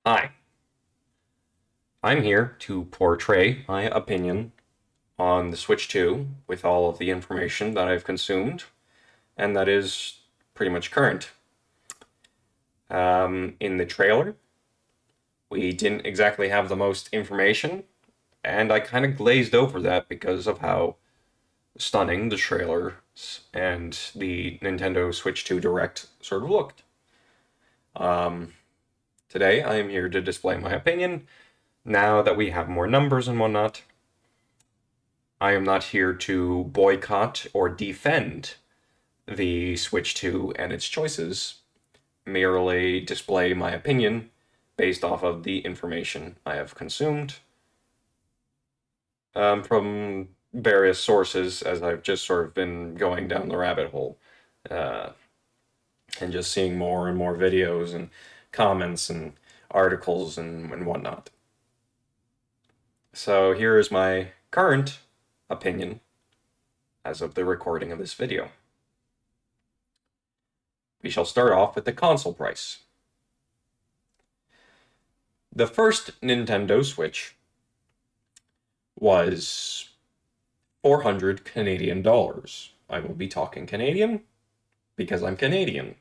Hi, I'm here to portray my opinion on the Switch 2 with all of the information that I've consumed, and that is pretty much current. In the trailer, we didn't exactly have the most information, and I kind of glazed over that because of how stunning the trailers and the Nintendo Switch 2 Direct sort of looked. Um, Today, I am here to display my opinion now that we have more numbers and whatnot. I am not here to boycott or defend the Switch 2 and its choices, merely display my opinion based off of the information I have consumed from various sources as I've just sort of been going down the rabbit hole uh, and just seeing more and more videos and comments and articles and whatnot. So here is my current opinion as of the recording of this video. We shall start off with the console price. The first Nintendo Switch was 400 Canadian dollars. I will be talking Canadian because I'm Canadian.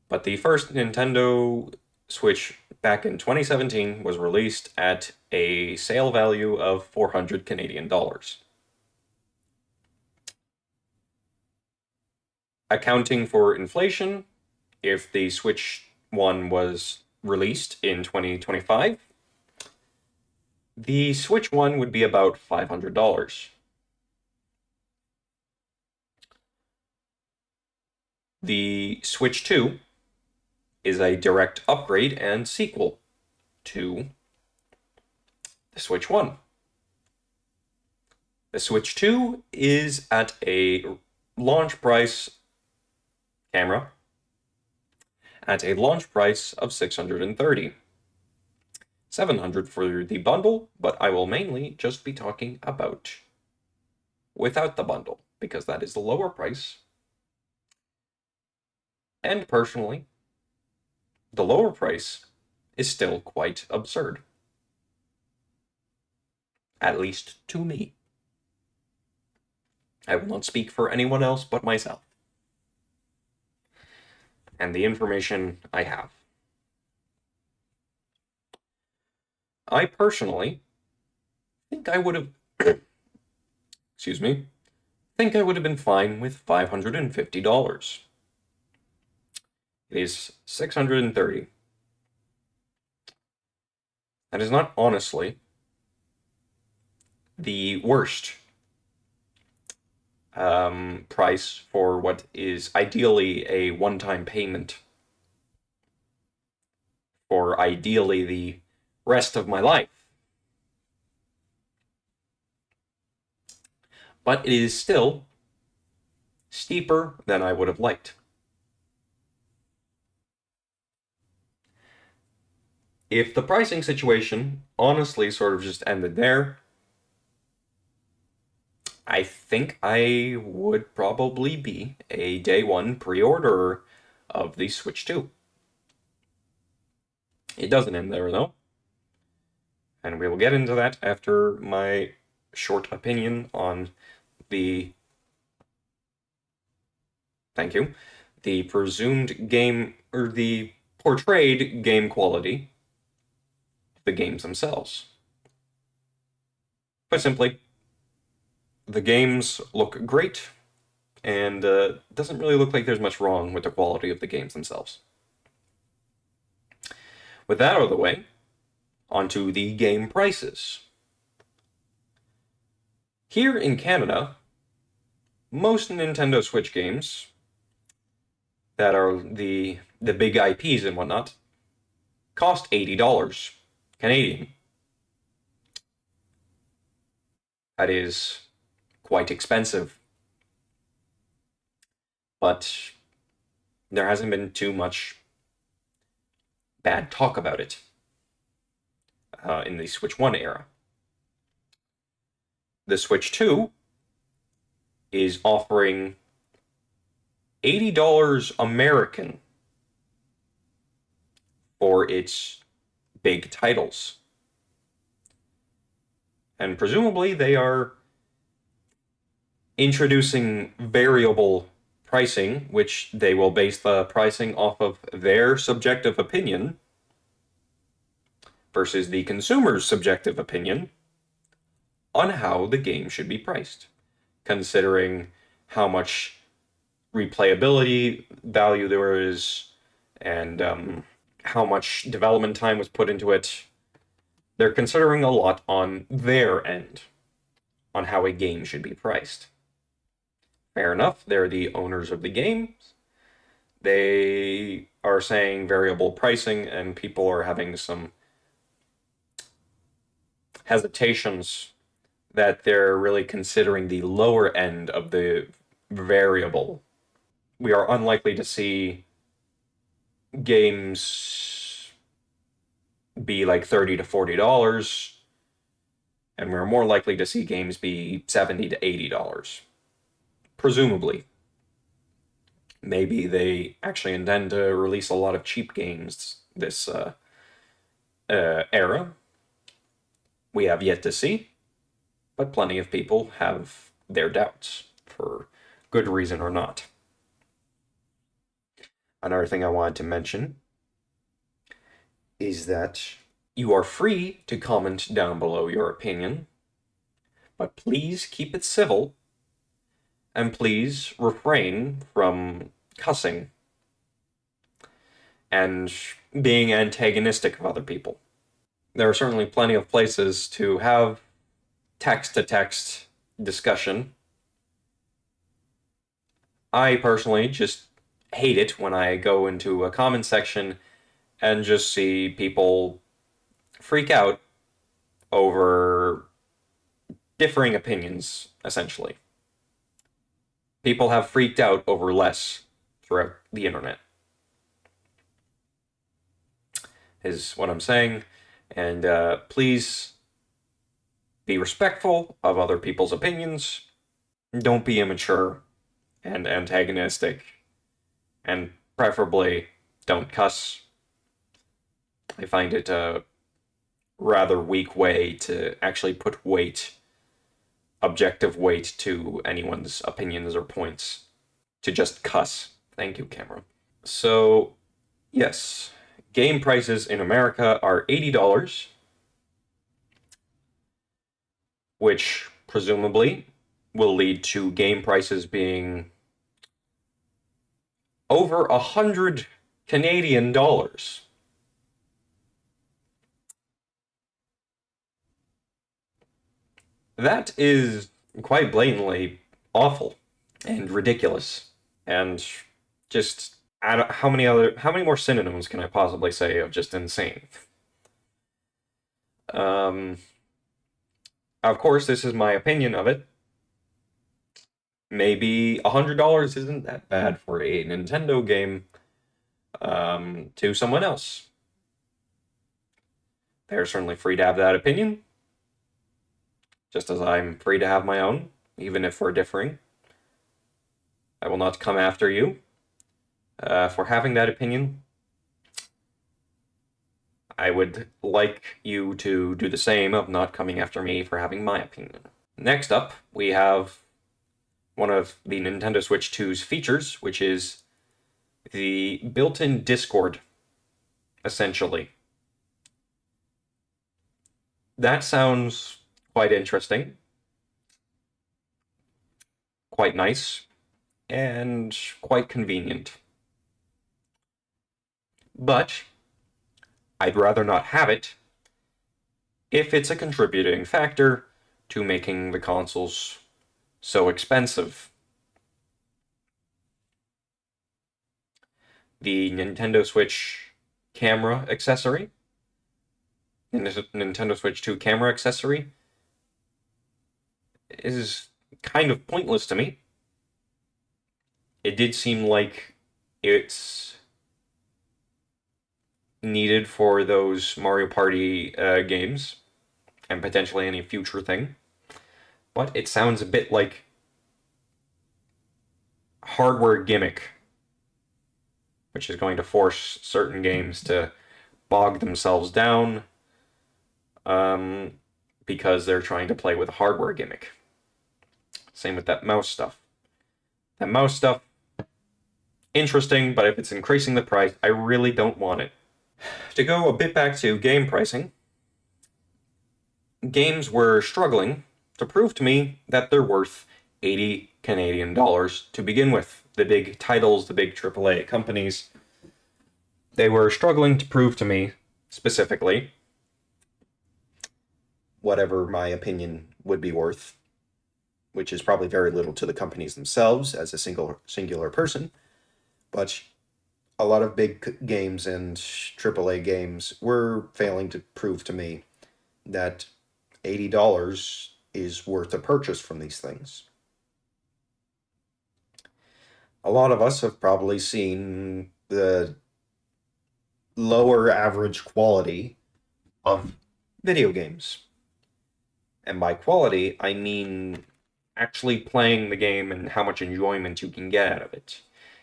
But the first Nintendo Switch back in 2017 was released at a sale value of 400 Canadian dollars. Accounting for inflation, if the Switch 1 was released in 2025, the Switch 1 would be about $500. The Switch 2 is a direct upgrade and sequel to the Switch 1. The Switch 2 is at a launch price camera at a launch price of $630. $700 for the bundle, but I will mainly just be talking about without the bundle, because that is the lower price. And personally, the lower price is still quite absurd. At least to me. I will not speak for anyone else but myself and the information I have. I personally think I would have, excuse me, think I would have been fine with $550. It is $630. That is not honestly the worst price for what is ideally a one-time payment for ideally the rest of my life. But it is still steeper than I would have liked. If the pricing situation honestly sort of just ended there, I think I would probably be a day one pre-order of the Switch 2. It doesn't end there, though. And we will get into that after my short opinion on the, thank you, the presumed game, or the portrayed game quality of the games themselves. Put simply, the games look great, and doesn't really look like there's much wrong with the quality of the games themselves. With that out of the way, onto the game prices. Here in Canada, most Nintendo Switch games that are the big IPs and whatnot cost $80 Canadian. That is quite expensive. But there hasn't been too much bad talk about it in the Switch 1 era. The Switch 2 is offering $80 American for its big titles. And presumably they are introducing variable pricing, which they will base the pricing off of their subjective opinion versus the consumer's subjective opinion on how the game should be priced, considering how much replayability value there is and how much development time was put into it. They're considering a lot on their end on how a game should be priced. Fair enough, they're the owners of the games. They are saying variable pricing, and people are having some hesitations that they're really considering the lower end of the variable. We are unlikely to see games be like $30 to $40, and we're more likely to see games be $70 to $80. Presumably. Maybe they actually intend to release a lot of cheap games this era. We have yet to see, but plenty of people have their doubts, for good reason or not. Another thing I wanted to mention is that you are free to comment down below your opinion, but please keep it civil, and please refrain from cussing and being antagonistic of other people. There are certainly plenty of places to have text-to-text discussion. I personally just hate it when I go into a comment section and just see people freak out over differing opinions, essentially. People have freaked out over less throughout the internet, is what I'm saying. And please be respectful of other people's opinions. Don't be immature and antagonistic. And preferably don't cuss. I find it a rather weak way to actually put weight, objective weight, to anyone's opinions or points. To just cuss. Thank you, camera. So, yes, game prices in America are $80, which presumably will lead to game prices being over 100 Canadian dollars. That is quite blatantly awful and ridiculous, and just how many more synonyms can I possibly say of just insane? Of course, this is my opinion of it. Maybe $100 isn't that bad for a Nintendo game to someone else. They're certainly free to have that opinion, just as I'm free to have my own, even if we're differing. I will not come after you for having that opinion. I would like you to do the same of not coming after me for having my opinion. Next up, we have one of the Nintendo Switch 2's features, which is the built-in Discord, essentially. That sounds quite interesting, quite nice, and quite convenient. But I'd rather not have it if it's a contributing factor to making the consoles so expensive. The Nintendo Switch camera accessory, Nintendo Switch 2 camera accessory, is kind of pointless to me. It did seem like it's needed for those Mario Party games, and potentially any future thing, but it sounds a bit like hardware gimmick, which is going to force certain games to bog themselves down because they're trying to play with a hardware gimmick. Same with that mouse stuff. That mouse stuff, interesting, but if it's increasing the price, I really don't want it. To go a bit back to game pricing, games were struggling to prove to me that they're worth 80 Canadian dollars to begin with. The big titles, the big AAA companies, they were struggling to prove to me, specifically, whatever my opinion would be worth, which is probably very little to the companies themselves as a singular person, but a lot of big games and AAA games were failing to prove to me that $80 is worth a purchase from these things. A lot of us have probably seen the lower average quality of video games. And by quality, I mean actually playing the game and how much enjoyment you can get out of it.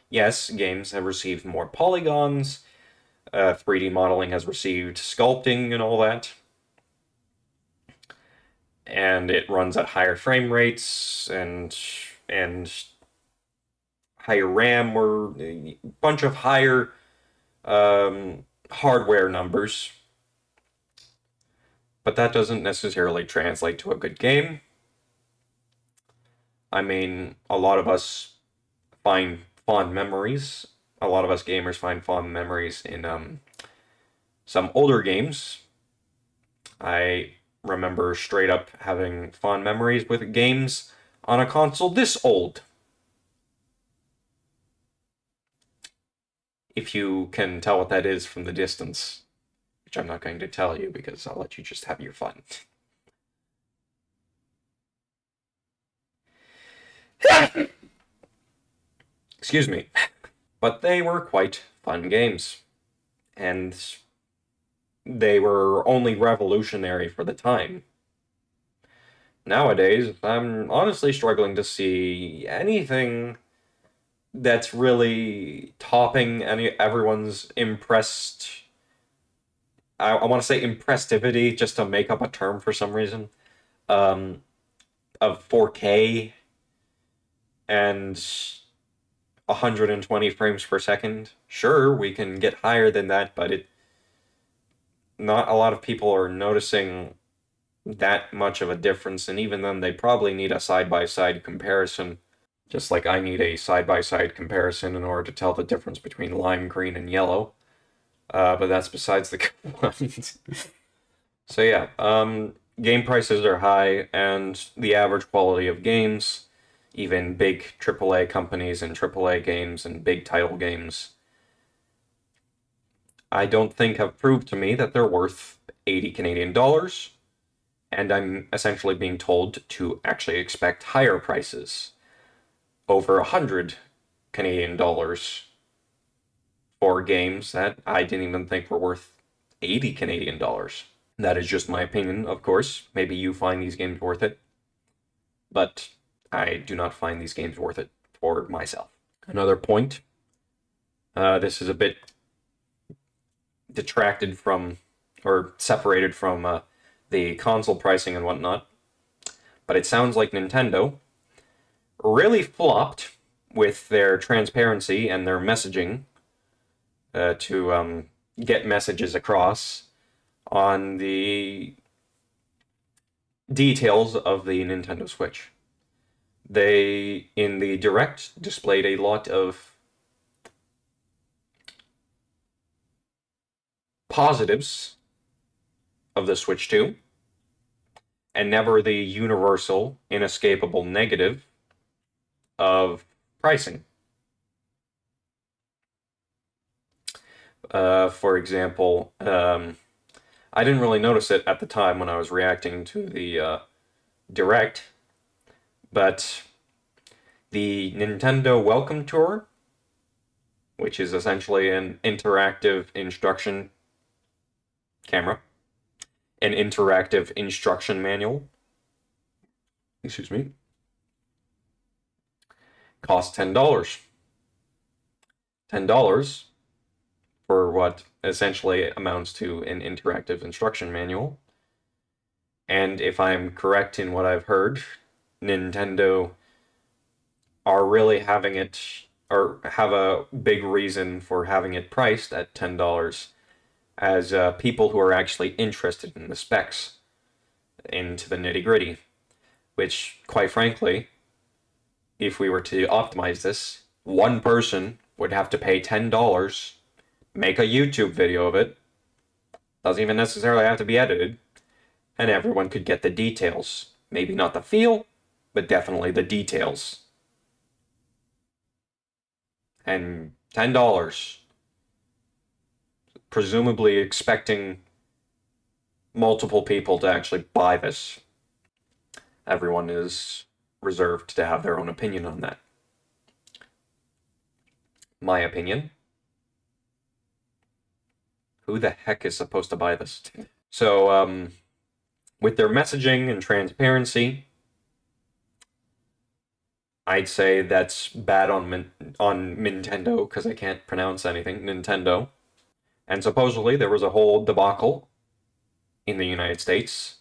Yes, games have received more polygons, 3D modeling has received sculpting and all that, and it runs at higher frame rates and higher RAM or a bunch of higher hardware numbers. But that doesn't necessarily translate to a good game. I mean, a lot of us find fond memories. A lot of us gamers find fond memories in some older games. I remember straight up having fond memories with games on a console this old. If you can tell what that is from the distance, which I'm not going to tell you because I'll let you just have your fun. Excuse me. But they were quite fun games, and they were only revolutionary for the time. Nowadays, I'm honestly struggling to see anything that's really topping everyone's impressed. I want to say impressivity just to make up a term for some reason. Of 4K and 120 frames per second. Sure, we can get higher than that, but not a lot of people are noticing that much of a difference, and even then, they probably need a side-by-side comparison. Just like I need a side-by-side comparison in order to tell the difference between lime green and yellow. But that's besides the point. So yeah, game prices are high, and the average quality of games, even big AAA companies and AAA games and big title games, I don't think have proved to me that they're worth 80 Canadian dollars, and I'm essentially being told to actually expect higher prices, over 100 Canadian dollars for games that I didn't even think were worth 80 Canadian dollars. That is just my opinion, of course. Maybe you find these games worth it, but I do not find these games worth it for myself. Another point, this is a bit detracted from, or separated from the console pricing and whatnot, but it sounds like Nintendo really flopped with their transparency and their messaging to get messages across on the details of the Nintendo Switch. They, in the Direct, displayed a lot of positives of the Switch 2, and never the universal, inescapable negative of pricing. For example, I didn't really notice it at the time when I was reacting to the Direct, but the Nintendo Welcome Tour, which is essentially an interactive instruction camera, an interactive instruction manual, excuse me, costs $10. $10 for what essentially amounts to an interactive instruction manual. And if I'm correct in what I've heard, Nintendo are really having it, or have a big reason for having it priced at $10 as people who are actually interested in the specs, into the nitty gritty. Which, quite frankly, if we were to optimize this, one person would have to pay $10, make a YouTube video of it, doesn't even necessarily have to be edited, and everyone could get the details. Maybe not the feel, but definitely the details. And $10, presumably expecting multiple people to actually buy this. Everyone is reserved to have their own opinion on that. My opinion. Who the heck is supposed to buy this? So, with their messaging and transparency, I'd say that's bad on Nintendo, because I can't pronounce anything. Nintendo. And supposedly there was a whole debacle in the United States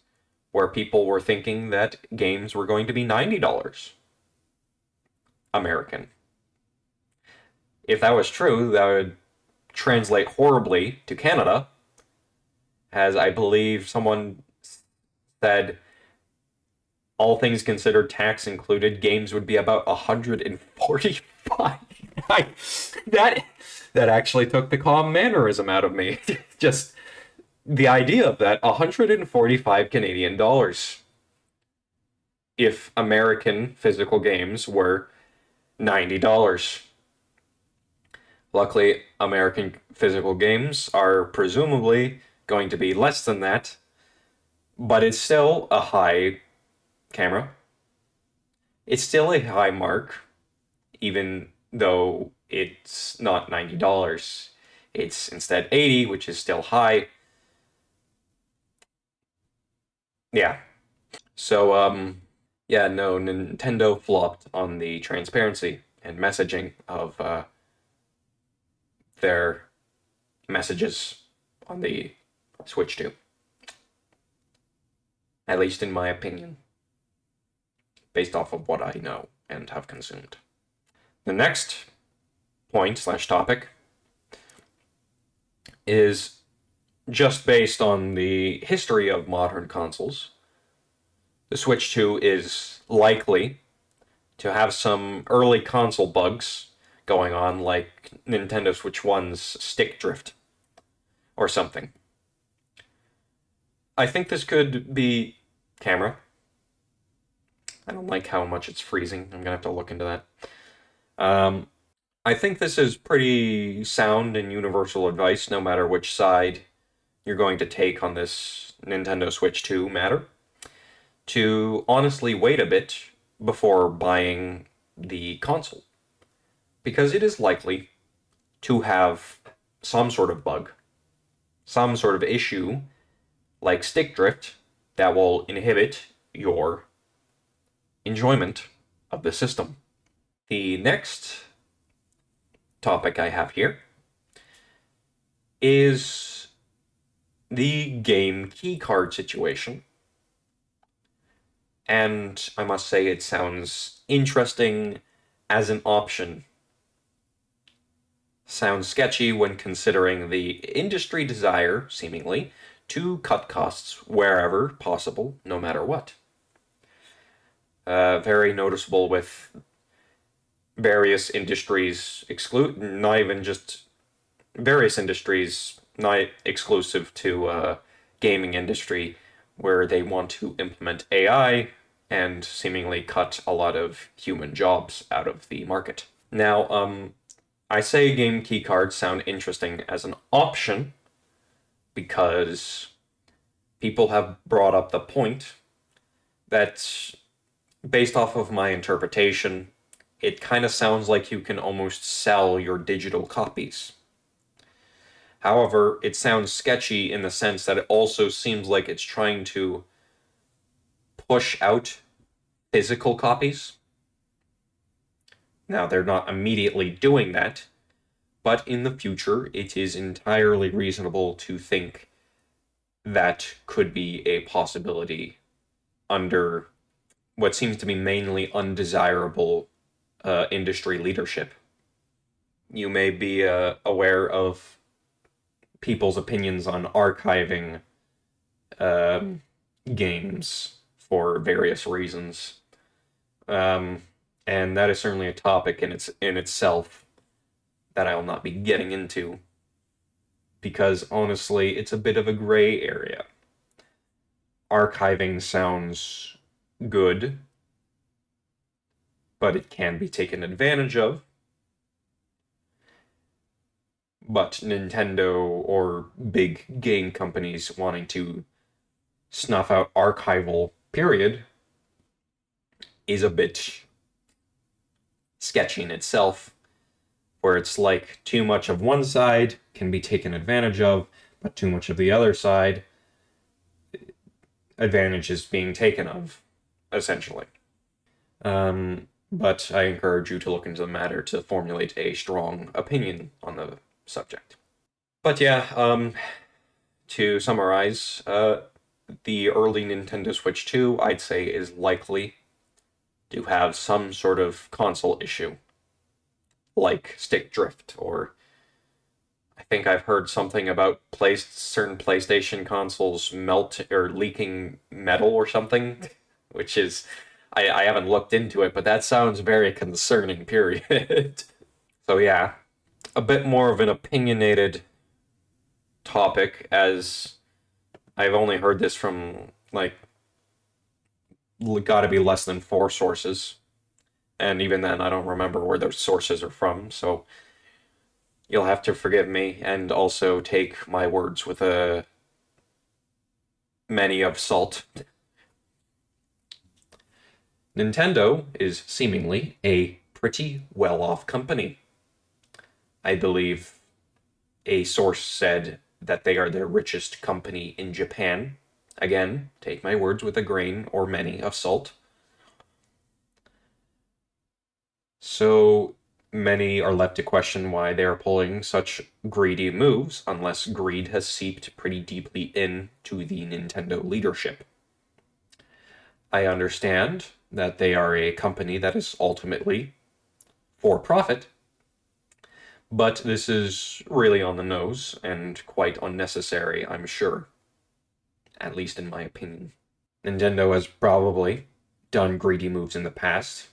where people were thinking that games were going to be $90 American. If that was true, that would translate horribly to Canada, as I believe someone said, all things considered, tax included, games would be about 145. that that actually took the calm mannerism out of me. Just the idea of that, 145 Canadian dollars. If American physical games were $90. Luckily, American physical games are presumably going to be less than that, but it's still a high camera. It's still a high mark, even though it's not $90. It's instead 80, which is still high. Yeah. So, yeah, no, Nintendo flopped on the transparency and messaging of their messages on the Switch 2. At least in my opinion, based off of what I know and have consumed. The next point/topic is just based on the history of modern consoles. The Switch 2 is likely to have some early console bugs going on, like Nintendo Switch 1's stick drift or something. I think this could be camera. I don't like how much it's freezing. I'm gonna have to look into that. I think this is pretty sound and universal advice, no matter which side you're going to take on this Nintendo Switch 2 matter, to honestly wait a bit before buying the console, because it is likely to have some sort of bug, some sort of issue, like stick drift, that will inhibit your enjoyment of the system. The next topic I have here is the game keycard situation. And I must say it sounds interesting as an option. Sounds sketchy when considering the industry desire, seemingly, to cut costs wherever possible, no matter what. Very noticeable with various industries not even just various industries, not exclusive to gaming industry, where they want to implement AI and seemingly cut a lot of human jobs out of the market. Now, I say game keycards sound interesting as an option because people have brought up the point that, based off of my interpretation, it kind of sounds like you can almost sell your digital copies. However, it sounds sketchy in the sense that it also seems like it's trying to push out physical copies. Now, they're not immediately doing that, But in the future, it is entirely reasonable to think that could be a possibility under what seems to be mainly undesirable industry leadership. You may be aware of people's opinions on archiving uh, games for various reasons, um, and that is certainly a topic in itself that I will not be getting into because honestly, it's a bit of a gray area. Archiving sounds good, but it can be taken advantage of. But Nintendo or big game companies wanting to snuff out archival period is a bit sketchy in itself, where it's like too much of one side can be taken advantage of, but too much of the other side, advantage is being taken of, essentially. But I encourage you to look into the matter to formulate a strong opinion on the subject. But yeah, to summarize, the early Nintendo Switch 2, I'd say, is likely to have some sort of console issue, like stick drift, or I think I've heard something about certain PlayStation consoles melt or leaking metal or something, which is I haven't looked into it, but that sounds very concerning, period. So yeah, a bit more of an opinionated topic, as I've only heard this from like gotta be less than 4 sources, and even then I don't remember where those sources are from, so you'll have to forgive me and also take my words with a many of salt. Nintendo is seemingly a pretty well-off company. I believe a source said that they are the richest company in Japan. Again, take my words with a grain or many of salt. So many are left to question why they are pulling such greedy moves, unless greed has seeped pretty deeply into the Nintendo leadership. I understand that they are a company that is ultimately for profit, but this is really on the nose and quite unnecessary, I'm sure. At least in my opinion. Nintendo has probably done greedy moves in the past,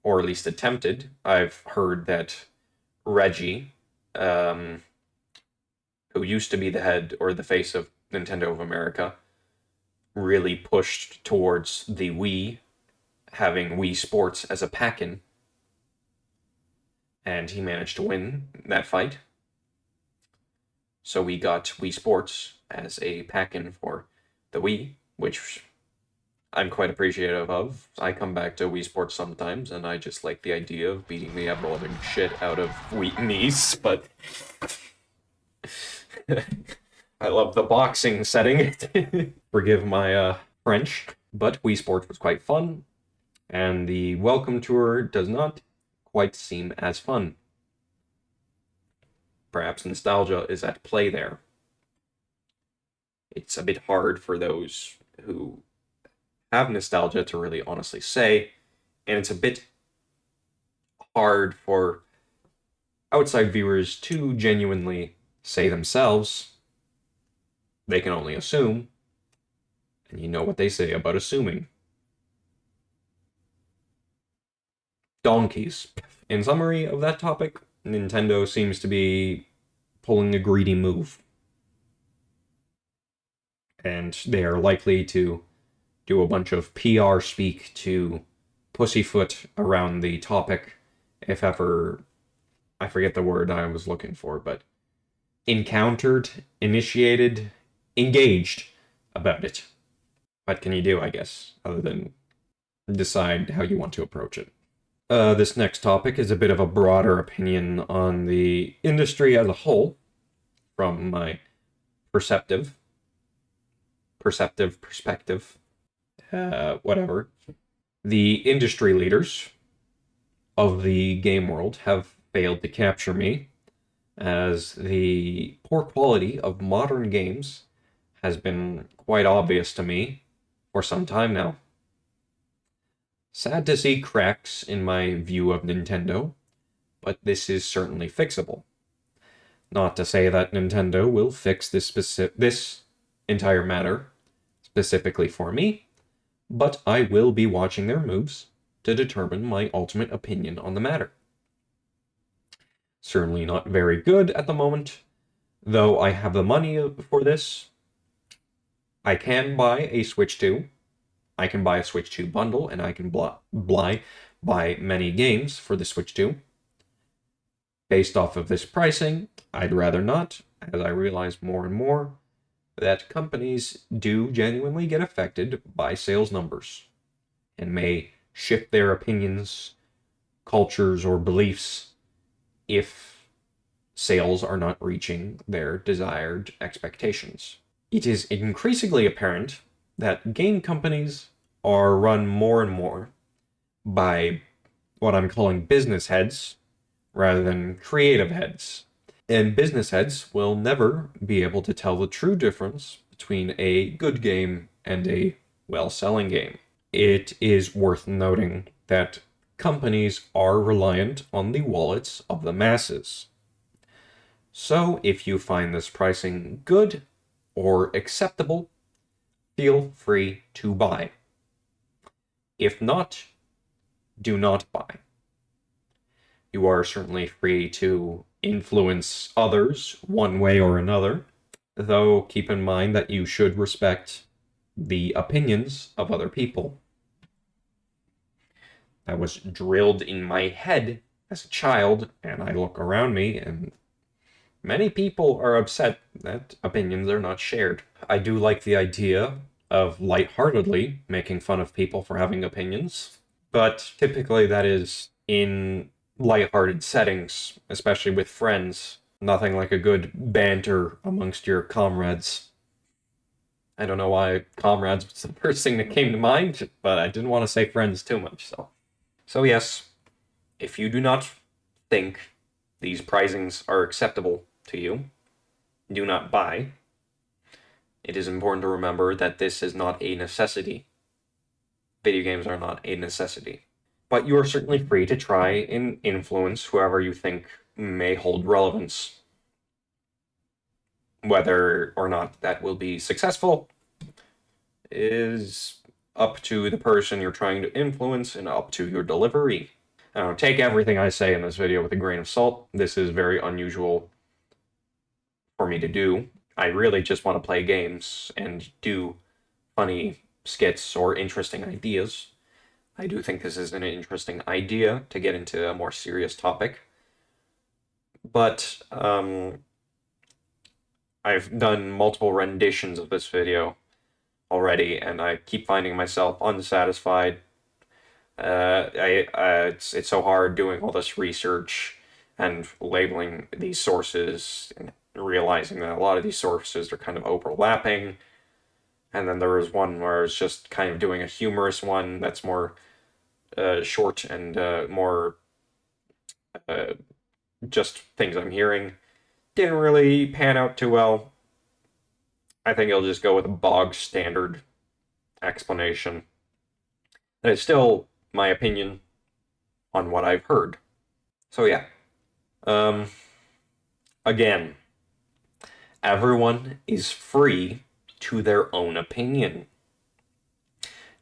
or at least attempted. I've heard that Reggie, who used to be the head or the face of Nintendo of America, really pushed towards the Wii, having Wii Sports as a pack-in, and he managed to win that fight. So we got Wii Sports as a pack-in for the Wii, which I'm quite appreciative of. I come back to Wii Sports sometimes, and I just like the idea of beating the ever-loving shit out of Wheatonese, but I love the boxing setting. Forgive my French, but Wii Sports was quite fun, and the Welcome Tour does not quite seem as fun. Perhaps nostalgia is at play there. It's a bit hard for those who have nostalgia to really honestly say, and it's a bit hard for outside viewers to genuinely say themselves. They can only assume, and you know what they say about assuming. Donkeys. In summary of that topic, Nintendo seems to be pulling a greedy move. And they are likely to do a bunch of PR speak to pussyfoot around the topic, if ever, I forget the word I was looking for, but encountered, initiated, engaged about it. What can you do, I guess, other than decide how you want to approach it? This next topic is a bit of a broader opinion on the industry as a whole, from my perspective, whatever. The industry leaders of the game world have failed to capture me, as the poor quality of modern games has been quite obvious to me for some time now. Sad to see cracks in my view of Nintendo, but this is certainly fixable. Not to say that Nintendo will fix this entire matter specifically for me, but I will be watching their moves to determine my ultimate opinion on the matter. Certainly not very good at the moment, though I have the money for this. I can buy a Switch 2. I can buy a Switch 2 bundle, and I can buy many games for the Switch 2. Based off of this pricing, I'd rather not, as I realize more and more that companies do genuinely get affected by sales numbers and may shift their opinions, cultures, or beliefs if sales are not reaching their desired expectations. It is increasingly apparent that game companies are run more and more by what I'm calling business heads rather than creative heads. And business heads will never be able to tell the true difference between a good game and a well-selling game. It is worth noting that companies are reliant on the wallets of the masses. So if you find this pricing good or acceptable, feel free to buy. If not, do not buy. You are certainly free to influence others one way or another, though keep in mind that you should respect the opinions of other people. That was drilled in my head as a child, and I look around me, and many people are upset that opinions are not shared. I do like the idea of lightheartedly making fun of people for having opinions, but typically that is in lighthearted settings, especially with friends. Nothing like a good banter amongst your comrades. I don't know why comrades was the first thing that came to mind, but I didn't want to say friends too much, so. So yes, if you do not think these pricings are acceptable to you, do not buy. It is important to remember that this is not a necessity. Video games are not a necessity. But you are certainly free to try and influence whoever you think may hold relevance. Whether or not that will be successful is up to the person you're trying to influence and up to your delivery. Now, take everything I say in this video with a grain of salt. This is very unusual for me to do. I really just want to play games and do funny skits or interesting ideas. I do think this is an interesting idea to get into a more serious topic. But I've done multiple renditions of this video already, and I keep finding myself unsatisfied. It's so hard doing all this research and labeling these sources and realizing that a lot of these sources are kind of overlapping. And then there was one where it's just kind of doing a humorous one that's more short and more just things I'm hearing. Didn't really pan out too well. I think I'll just go with a bog standard explanation. And it's still my opinion on what I've heard. So yeah. Again, everyone is free to their own opinion.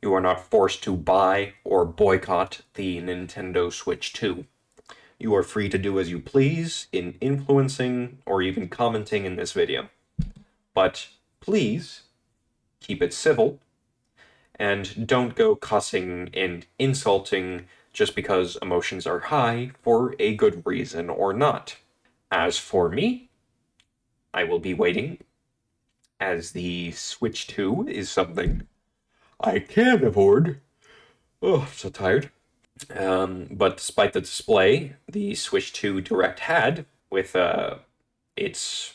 You are not forced to buy or boycott the Nintendo Switch 2. You are free to do as you please in influencing or even commenting in this video. But please keep it civil and don't go cussing and insulting just because emotions are high for a good reason or not. As for me, I will be waiting, as the Switch 2 is something I can afford. Oh, I'm so tired. But despite the display the Switch 2 Direct had with its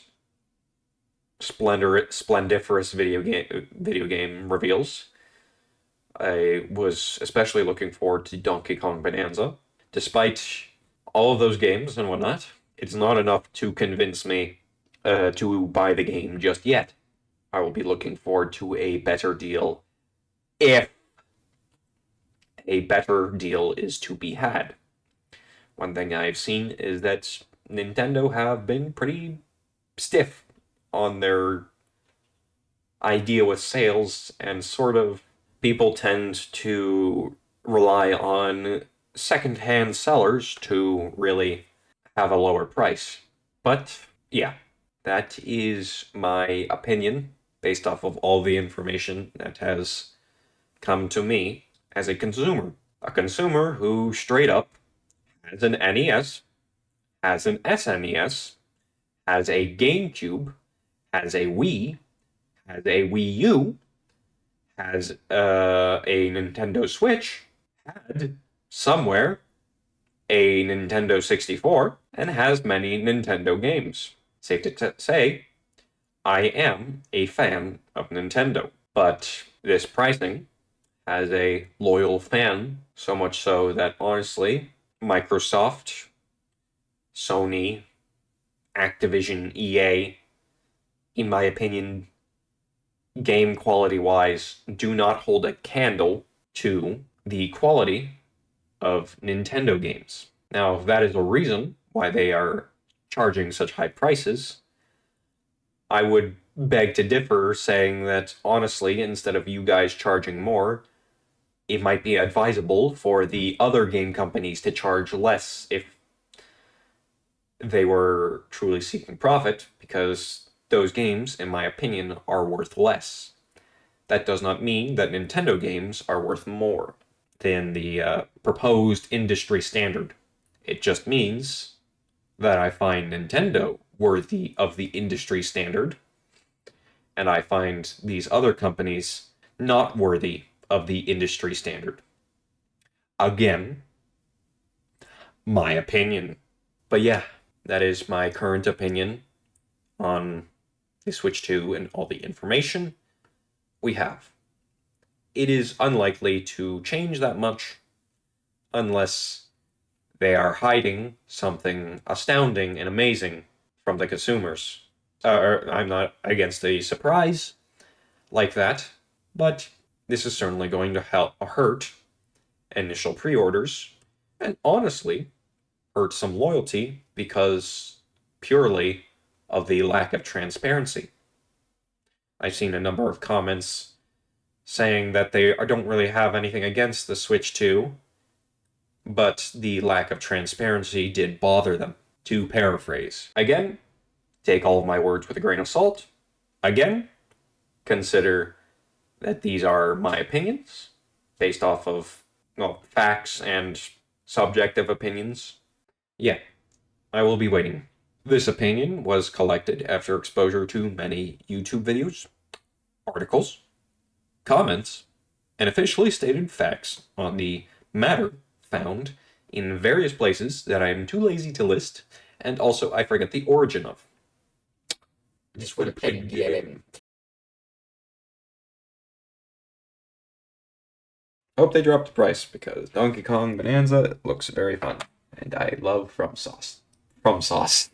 splendiferous video game reveals, I was especially looking forward to Donkey Kong Bonanza. Despite all of those games and whatnot, it's not enough to convince me to buy the game just yet. I will be looking forward to a better deal if a better deal is to be had. One thing I've seen is that Nintendo have been pretty stiff on their idea with sales, and sort of people tend to rely on secondhand sellers to really have a lower price. But yeah, that is my opinion based off of all the information that has come to me as a consumer. A consumer who straight up has an NES, has an SNES, has a GameCube, has a Wii, has a Wii U, has a Nintendo Switch, had somewhere a Nintendo 64, and has many Nintendo games. Safe to say, I am a fan of Nintendo, but this pricing has a loyal fan, so much so that honestly, Microsoft, Sony, Activision, EA, in my opinion, game quality wise, do not hold a candle to the quality of Nintendo games. Now, if that is a reason why they are charging such high prices, I would beg to differ, saying that honestly, instead of you guys charging more, it might be advisable for the other game companies to charge less if they were truly seeking profit, because those games, in my opinion, are worth less. That does not mean that Nintendo games are worth more than the proposed industry standard. It just means that I find Nintendo worthy of the industry standard, and I find these other companies not worthy of the industry standard. Again, my opinion. But yeah, that is my current opinion on the Switch 2 and all the information we have. It is unlikely to change that much unless they are hiding something astounding and amazing from the consumers. I'm not against a surprise like that, but this is certainly going to hurt initial pre-orders, and honestly, hurt some loyalty because purely of the lack of transparency. I've seen a number of comments saying that they don't really have anything against the Switch 2, but the lack of transparency did bother them. To paraphrase, again, take all of my words with a grain of salt. Again, consider that these are my opinions based off of, well, facts and subjective opinions. Yeah, I will be waiting. This opinion was collected after exposure to many YouTube videos, articles, comments, and officially stated facts on the matter found in various places that I am too lazy to list, and also I forget the origin of. This would have played game. Hope they dropped the price, because Donkey Kong Bonanza looks very fun, and I love From Sauce. From Sauce.